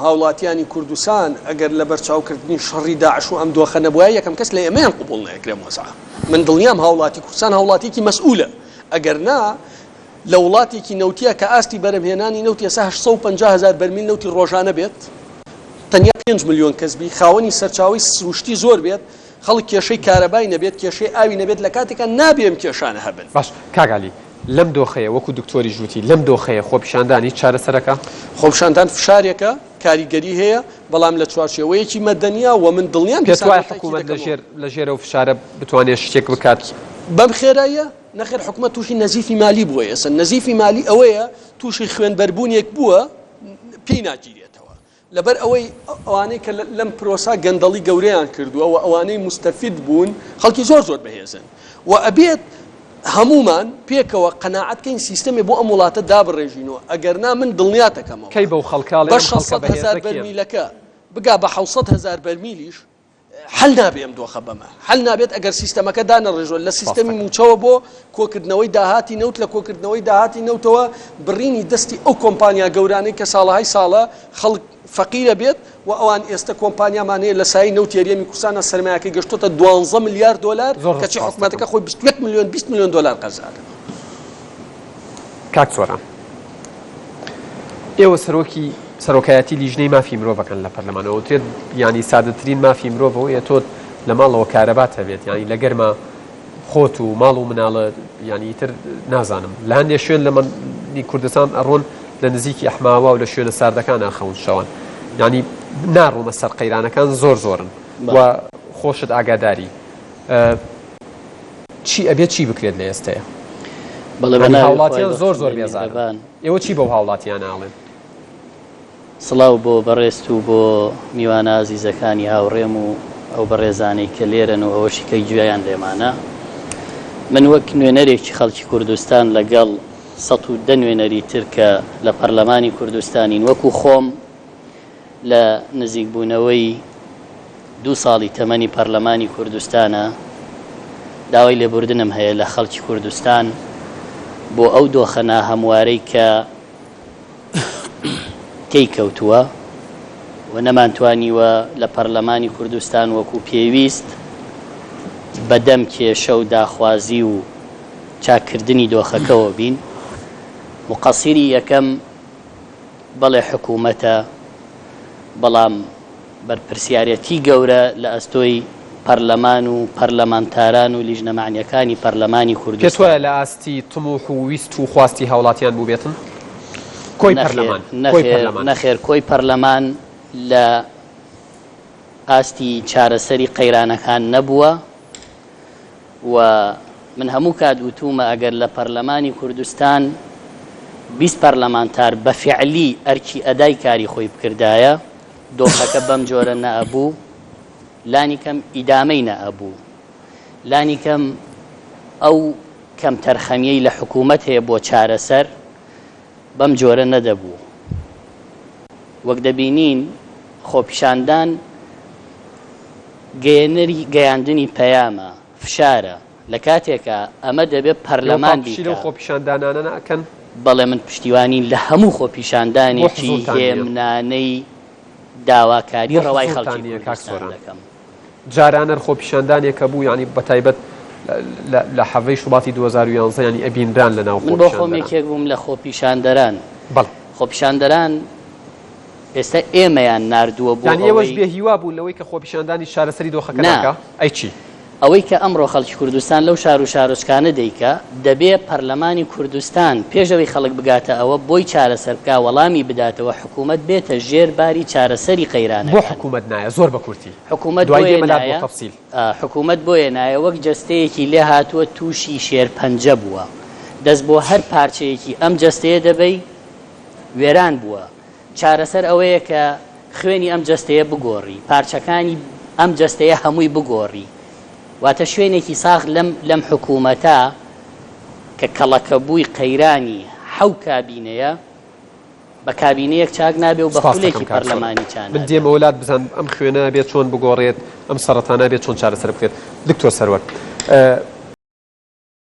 هاوڵاتیانی کوردستان ئەگەر لە بەرچاوکردنی شەڕی داعش و ئەم دۆخە نەبووە یەکەم کەس لە ئێمەیان قبوڵ نەیەکرێ وەسع من دڵنیام هاوڵاتی کوردستان هاوڵاتێکی مەسئولە ئەگەر نا لە وڵاتێکی نەوتیە کە ئاستی بەرەمهێنانی نەوتی ئێستا 850,000 بەرمیل نەوتی ڕۆژانە بێت تەنیا 5 ملیۆن کەس بی خاوەنی سەرچاوی سروشتی زۆر بێت خەڵک کێشەی کارەبای نەبێت کێشەی ئاوی نەبێت لە کاتێکە نابێم کێشانە هەبن. باش کاگالی لەم دۆخەیە وەکو دکتۆری ژووتی لەم دۆخەیە خۆپیشاندانی چارەسەرەکە خۆپیشاندان فشارێکە کاریگەری هەیە بەڵام لە چوارچێوەیەکی مەدەنیە و من دڵنیام پێوای حکوومەت لە ژێرە و فشارە بتوانێت شتێک بکات بەم خێرایە نەخێر حکوومەت تووشی نەزیفی مالی بووە ئێستا نەزیفی مالی ئەوەیە تووشی خوێنبەربوونیەک بووە پێی ناگیرێتەوە لەبەر ئەوەی ئەوانەی کە لەم پرۆسا گەندەڵی گەورەیان کردووە و ئەوانەی مستەفید بوون خەڵکی زۆر بەهێزن و ئەبێت هەمومان پێکەوە قەناعەتکەین سیستەمی بۆ ئەم وڵاتە دابڕێژینەوە ئەگەرنا من دڵنیاتەکەمەوە کەی بەو خەڵکاڵێ بە 600,000 بەرمیلەکە بگا بە 700,000 بەرمیلیش حل نابێ ئەم دۆخە بەمە حل نابێت ئەگەر سیستەمەکە دانەڕێژۆ لە سیستەمی موچەوە بۆ کۆکردنەوەی داهاتی نەوت لە کۆکردنەوەی داهاتی نەوتەوە بڕینی دەستی ئەو کۆمپانیا گەورانەی کە ساڵەهای ساڵە خەڵک فەقیرە بێت و ئەوان ئێستا کۆمپانیامانەیە لە سای نەوت یاریەمی کوردستانە سەرمایەکەی گەشتۆتە 12 ملیار دلار کەچی حکوومەتەکە خۆی 21 ملیۆن 20 ملیۆن دلار قەرزادە. کاک سۆران ئێوە سەرۆکایەتی لیژنەی مافی مرۆڤەکەن لە پەرلەمانەوە وترێت ینی سادەترین مافی مرۆڤەوەیە تۆ لە ماڵەوە کارەبات هەبێت ینی لە گەرمە خۆت و ماڵ و مناڵە ینی تر نازانم لە هەندێک شوێن لە منی کوردستان ئەڕۆن لە نزیکی ئەحماوە و لە شوێنە ساردەکان ئاخەون شەوان ینی ناڕوومە سەر قەیرانەکان زۆرن و خۆشت ئاگاداری چی ئەبێت چی بکرێت لە ئێستەیە هاوڵاتیان زۆر بێزارن ئێوە چی بەو هاوڵاتیان ناڵێن؟ سڵاو بۆ بەڕێست و بۆ میوانە عزیزەکانی هاوڕێم و ئەو بەڕێزانەی کە لێرن و ئەوەشی کە گوێیان لێمانە من وەک نوێنەرێکی خەڵکی کوردستان لەگەڵ 110 نوێنەری تر کە لە پەرلەمانی کوردستانین وەکو خۆم لە نزیکبوونەوەی 2 ساڵی تەمەنی پەرلەمانی کوردستانە داوای لێبوردنم هەیە لە خەڵکی کوردستان بۆ ئەو دۆخە ناهەموارەی کە تێی کەوتووە و نەمانتوانیوە لە پەرلەمانی کوردستان وەکو پێویست بەدەم کێشە و داخوازی و چاکردنی دۆخەکەەوە بین مقەسیری یەکەم بەڵێ حکوومەتە بەڵام بەرپرسیارەتی گەورە لە ئەستۆی پەرلەمان و پەرلەمانتاران و لیژنەمانیەکانی پەرلەمانی کوردستان پێت وایە لە ئاستی تموح و ویست و خواستی هاوڵاتیان بوو بێتن؟ کۆی پەرلەمان نەخێر کۆی پەرلەمان لە ئاستی چارەسەری قەیرانەکان نەبووە و من هەموو کات وتومە ئەگەر لە پەرلەمانی کوردستان 20 پەرلەمانتار بە فیعلی ئەرکی ئەدای کاری خۆی بکردایە دۆخەکە بەم جۆرە نەئەبوو لانی کەم ئیدامەی نەئەبوو لانی کەم ئەو کەم تەرخەمیەی لە حکوومەت هەیە بۆ چارەسەر بەم جۆرە نەدەبوو وەک دەبینین خۆپیشاندان گەیاندنی پەیامە فشارە لە کاتێکە ئەمە دەبێت پەرلەمان بیکە خۆپیشاندانانە ناکەن بەڵێ من پشتیوانی لە هەموو خۆپیشاندانێکی هێمنانەی داواکاری ڕەوای خەڵکی کوردستان دەکەم جارانەر خۆپیشاندانێکە بوو ینی بەتایبەت لە حەڤەی شوباتی 2011 ینی ئەبیندران لە ناو من بۆ خۆمێکێک بووم لە خۆپیشاندەران خۆپیشاندەران ئێستا ئێمەیان ناردووە بۆ ئێوەش بێ هیوا بوو لەوەی کە خۆپیشاندانی شارەسەری دۆخەکە ناکە ئەی چی ئەوەی کە ئەمڕۆ خەڵکی کوردستان لەو شار و شارۆچکانە دەیکە دەبێ پەرلەمانی کوردستان پێشەوەی خەڵک بگاتە ئەوە بۆی چارەسەر بکە وەڵامی بداتەوە حکوومەت بێتە ژێرباری چارەسەری قەیرانە بۆ حکوومەت نایە زۆر بە کورتی حکوومەت بۆیە نایە وەک جەستەیەکی لێ هاتووە تووشی شێرپەنجە بووە دەست بۆ هەر پارچەیەکی ئەم جەستەیە دەبەی وێران بووە چارەسەر ئەوەیە کە خوێنی ئەم جەستەیە بگۆڕی پارچەکانی ئەم جەستەیە هەمووی بگۆڕی واتە شوێنێکی ساغ لەم حکوومەتە کە کەڵەکەبووی قەیرانی حەو کابینەیە بە کابینەیەک چاک نابێ و بە خولێکی پەرلەمانی چان من دێمە وڵات بزان ئەم خوێنە بێت چۆن بگۆڕێت ئەم سەرەتانە بێت چۆن چارەسەر بکرێت دکتۆر سەروەر